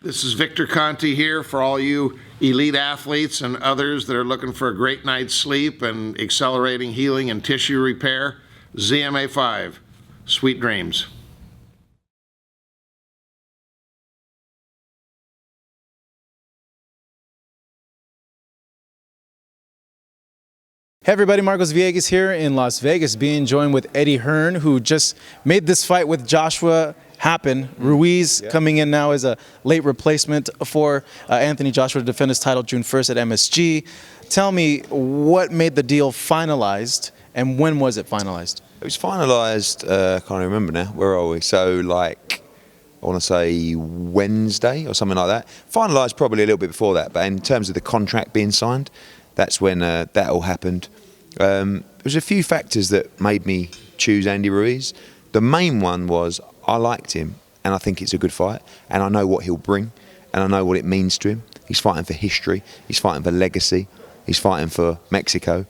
This is Victor Conti here for all you elite athletes and others that are looking for a great night's sleep and accelerating healing and tissue repair. ZMA5, sweet dreams. Hey everybody, Marcos Villegas here in Las Vegas, being joined with Eddie Hearn, who just made this fight with Joshua happen. Ruiz coming in now as a late replacement for Anthony Joshua to defend his title June 1st at MSG. Tell me, what made the deal finalized, and when was it finalized? It was finalised, I can't remember now, where are we? So like, I want to say Wednesday or something like that. Finalised probably a little bit before that, but in terms of the contract being signed, that's when that all happened. There was a few factors that made me choose Andy Ruiz. The main one was I liked him, and I think it's a good fight, and I know what he'll bring, and I know what it means to him. He's fighting for history, he's fighting for legacy, he's fighting for Mexico,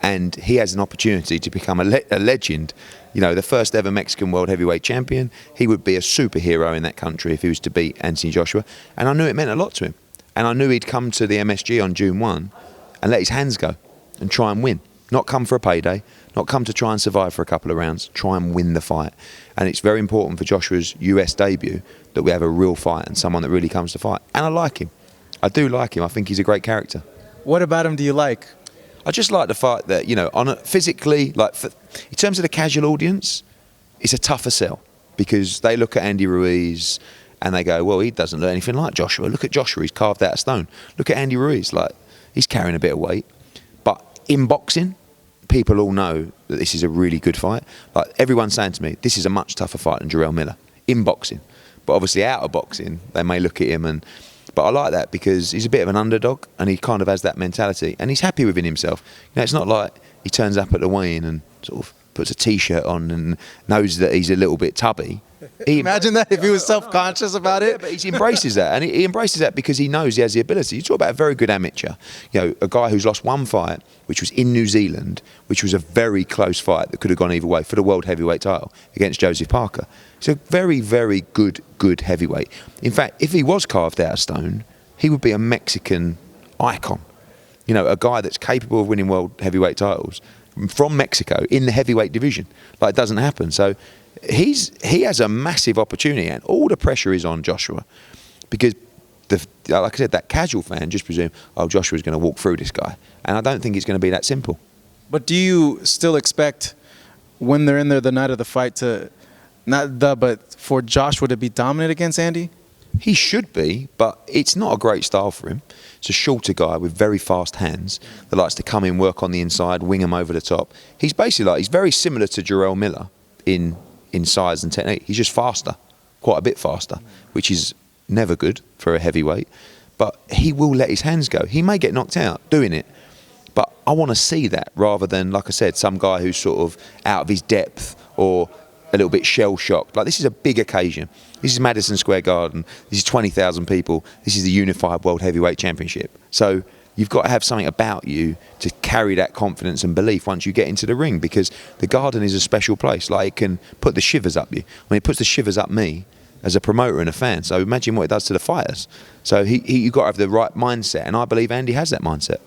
and he has an opportunity to become a legend. You know, the first ever Mexican world heavyweight champion. He would be a superhero in that country if he was to beat Anthony Joshua, and I knew it meant a lot to him. And I knew he'd come to the MSG on June 1 and let his hands go and try and win. Not come for a payday, not come to try and survive for a couple of rounds, try and win the fight. And it's very important for Joshua's US debut that we have a real fight and someone that really comes to fight. And I like him. I do like him. I think he's a great character. What about him do you like? I just like the fact that, you know, physically, like in terms of the casual audience, it's a tougher sell because they look at Andy Ruiz and they go, well, he doesn't look anything like Joshua. Look at Joshua, he's carved out of stone. Look at Andy Ruiz, like, he's carrying a bit of weight. But in boxing, people all know that this is a really good fight. Like, everyone's saying to me, this is a much tougher fight than Jarrell Miller in boxing. But obviously out of boxing, they may look at him but I like that because he's a bit of an underdog and he kind of has that mentality and he's happy within himself. You know, it's not like he turns up at the weigh-in and sort of puts a T-shirt on and knows that he's a little bit tubby. Imagine that if he was self-conscious about it. Yeah, but he embraces that, and he embraces that because he knows he has the ability. You talk about a very good amateur, you know, a guy who's lost one fight, which was in New Zealand, which was a very close fight that could have gone either way for the world heavyweight title against Joseph Parker. It's a very, very good heavyweight. In fact, if he was carved out of stone, he would be a Mexican icon. You know, a guy that's capable of winning world heavyweight titles from Mexico in the heavyweight division. Like, it doesn't happen. So he has a massive opportunity, and all the pressure is on Joshua because, like I said, that casual fan just presume, oh, Joshua's going to walk through this guy, and I don't think it's going to be that simple. But do you still expect when they're in there the night of the fight but for Joshua to be dominant against Andy? He should be, but it's not a great style for him. It's a shorter guy with very fast hands that likes to come in, work on the inside, wing him over the top. He's basically he's very similar to Jarrell Miller in size and technique. He's just faster, quite a bit faster, which is never good for a heavyweight. But he will let his hands go. He may get knocked out doing it, but I want to see that rather than, like I said, some guy who's sort of out of his depth or a little bit shell-shocked. Like, this is a big occasion. This is Madison Square Garden. This is 20,000 people. This is the Unified World Heavyweight Championship. So you've got to have something about you to carry that confidence and belief once you get into the ring, because the Garden is a special place. Like, it can put the shivers up you. I mean, it puts the shivers up me as a promoter and a fan. So imagine what it does to the fighters. So you've got to have the right mindset, and I believe Andy has that mindset.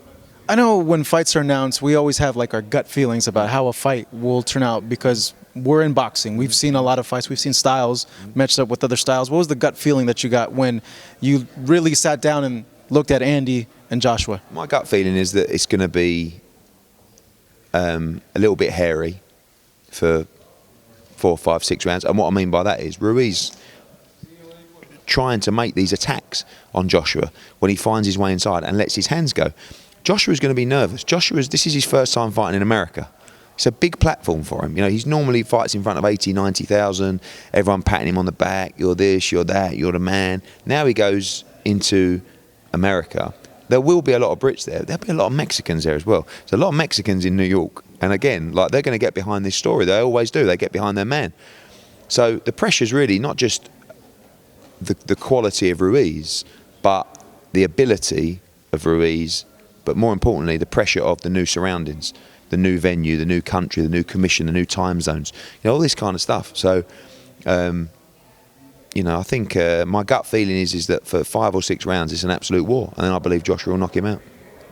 I know when fights are announced, we always have like our gut feelings about how a fight will turn out because we're in boxing. We've seen a lot of fights. We've seen styles matched up with other styles. What was the gut feeling that you got when you really sat down and looked at Andy and Joshua? My gut feeling is that it's going to be a little bit hairy for 4, 5, 6 rounds. And what I mean by that is Ruiz trying to make these attacks on Joshua when he finds his way inside and lets his hands go. Joshua's going to be nervous. This is his first time fighting in America. It's a big platform for him. You know, he's normally fights in front of 80, 90,000, everyone patting him on the back, you're this, you're that, you're the man. Now he goes into America. There will be a lot of Brits there. There'll be a lot of Mexicans there as well. There's a lot of Mexicans in New York. And again, like, they're going to get behind this story. They always do. They get behind their man. So the pressure's really not just the quality of Ruiz, but the ability of Ruiz, but more importantly, the pressure of the new surroundings, the new venue, the new country, the new commission, the new time zones, you know, all this kind of stuff. So I think my gut feeling is that for 5 or 6 rounds, it's an absolute war, and then I believe Joshua will knock him out.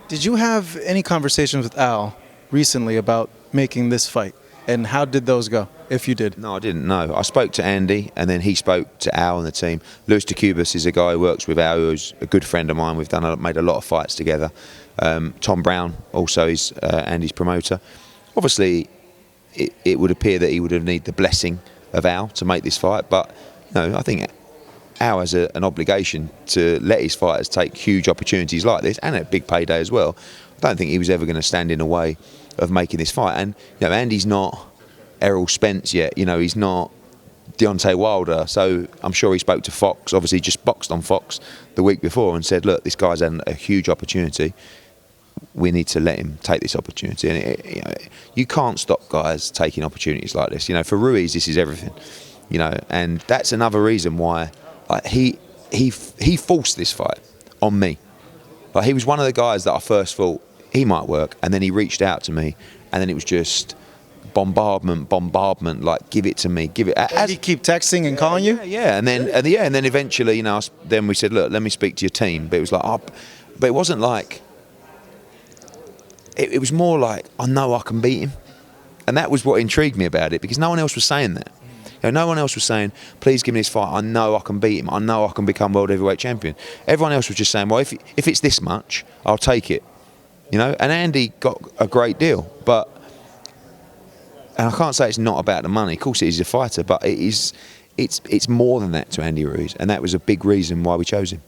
Did you have any conversations with Al recently about making this fight? And how did those go, if you did? No, I didn't know. I spoke to Andy, and then he spoke to Al and the team. Luis de Cubas is a guy who works with Al, who's a good friend of mine. We've made a lot of fights together. Tom Brown also is Andy's promoter. Obviously, it would appear that he would have need the blessing of Al to make this fight, but I think Al has an obligation to let his fighters take huge opportunities like this, and a big payday as well. I don't think he was ever going to stand in the way of making this fight. And Andy's not Errol Spence yet. He's not Deontay Wilder. So I'm sure he spoke to Fox. Obviously, he just boxed on Fox the week before and said, "Look, this guy's had a huge opportunity. We need to let him take this opportunity." And you can't stop guys taking opportunities like this. For Ruiz, this is everything. And that's another reason why he forced this fight on me. He was one of the guys that I first thought he might work, and then he reached out to me, and then it was just bombardment, like, give it to me, give it. Did he keep texting and calling you? Yeah, and then eventually, then we said, look, let me speak to your team. But it was like, but it wasn't like. It was more like, I know I can beat him, and that was what intrigued me about it, because no one else was saying that. No one else was saying, please give me this fight. I know I can beat him. I know I can become world heavyweight champion. Everyone else was just saying, well, if it's this much, I'll take it. And Andy got a great deal, and I can't say it's not about the money. Of course, he's a fighter, but it's more than that to Andy Ruiz, and that was a big reason why we chose him.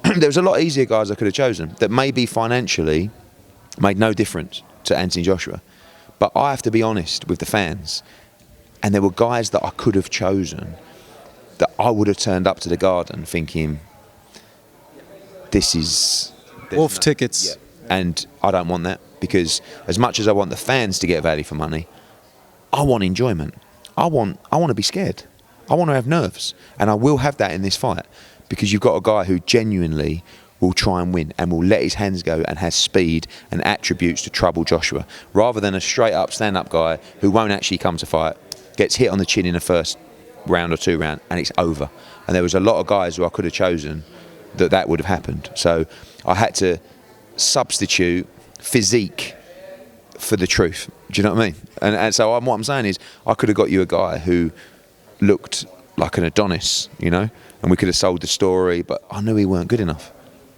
There was a lot easier guys I could have chosen that maybe financially made no difference to Anthony Joshua, but I have to be honest with the fans, and there were guys that I could have chosen that I would have turned up to the Garden thinking, this is Wolf tickets. Yeah. And I don't want that, because as much as I want the fans to get value for money, I want enjoyment. I want to be scared. I want to have nerves, and I will have that in this fight, because you've got a guy who genuinely will try and win and will let his hands go and has speed and attributes to trouble Joshua, rather than a straight up stand up guy who won't actually come to fight, gets hit on the chin in the first round or 2 rounds, and it's over. And there was a lot of guys who I could have chosen that would have happened. So I had to substitute physique for the truth. Do you know what I mean? And so what I'm saying is, I could have got you a guy who looked like an Adonis, and we could have sold the story, but I knew he weren't good enough.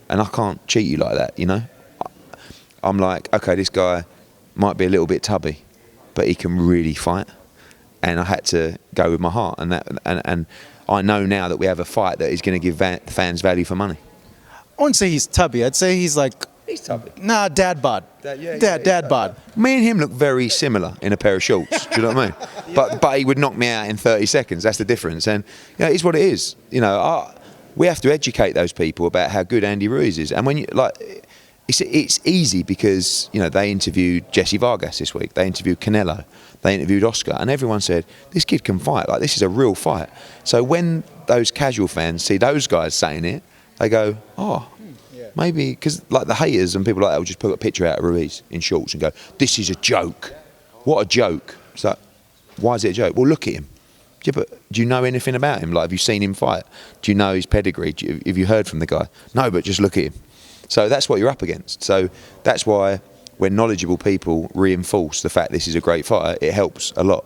And I can't cheat you like that, I'm like, okay, this guy might be a little bit tubby, but he can really fight. And I had to go with my heart, and I know now that we have a fight that is going to give fans value for money. I wouldn't say he's tubby. I'd say he's like, he's tubby. Nah, dad bod. Dad bod. Me and him look very similar in a pair of shorts. Do you know what I mean? But he would knock me out in 30 seconds. That's the difference. And it's what it is. We have to educate those people about how good Andy Ruiz is. And when you it's easy because they interviewed Jesse Vargas this week. They interviewed Canelo. They interviewed Oscar, and everyone said, this kid can fight. Like, this is a real fight. So when those casual fans see those guys saying it, they go, oh, maybe, because like the haters and people like that will just put a picture out of Ruiz in shorts and go, this is a joke. What a joke. So why is it a joke? Well, look at him. Yeah, but do you know anything about him? Like, have you seen him fight? Do you know his pedigree? Have you heard from the guy? No, but just look at him. So that's what you're up against. So that's why when knowledgeable people reinforce the fact this is a great fighter, it helps a lot.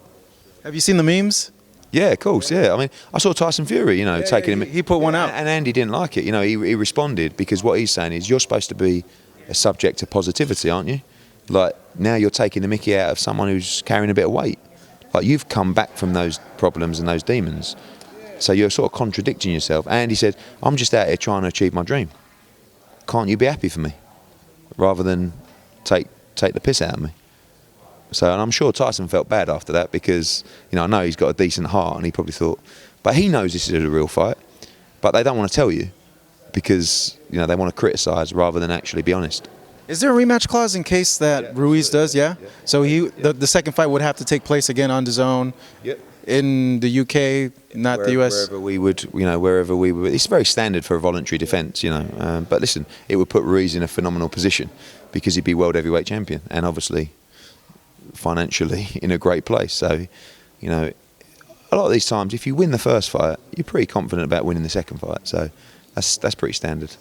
Have you seen the memes? Yeah, of course, yeah. I mean, I saw Tyson Fury, taking him. He put one out. And Andy didn't like it. He responded, because what he's saying is, you're supposed to be a subject to positivity, aren't you? Like, now you're taking the mickey out of someone who's carrying a bit of weight. Like, you've come back from those problems and those demons. So you're sort of contradicting yourself. And he said, I'm just out here trying to achieve my dream. Can't you be happy for me? Rather than take the piss out of me. So, and I'm sure Tyson felt bad after that, because I know he's got a decent heart, and he probably thought, but he knows this is a real fight, but they don't want to tell you, because they want to criticise rather than actually be honest. Is there a rematch clause in case that Ruiz does? Yeah. So the second fight would have to take place again on DAZN. Yep. In the UK, not the US. Wherever we would, it's very standard for a voluntary defence, But listen, it would put Ruiz in a phenomenal position, because he'd be world heavyweight champion, and obviously financially in a great place. So, a a lot of these times, if you win the first fight, you're pretty confident about winning the second fight. So that's pretty standard.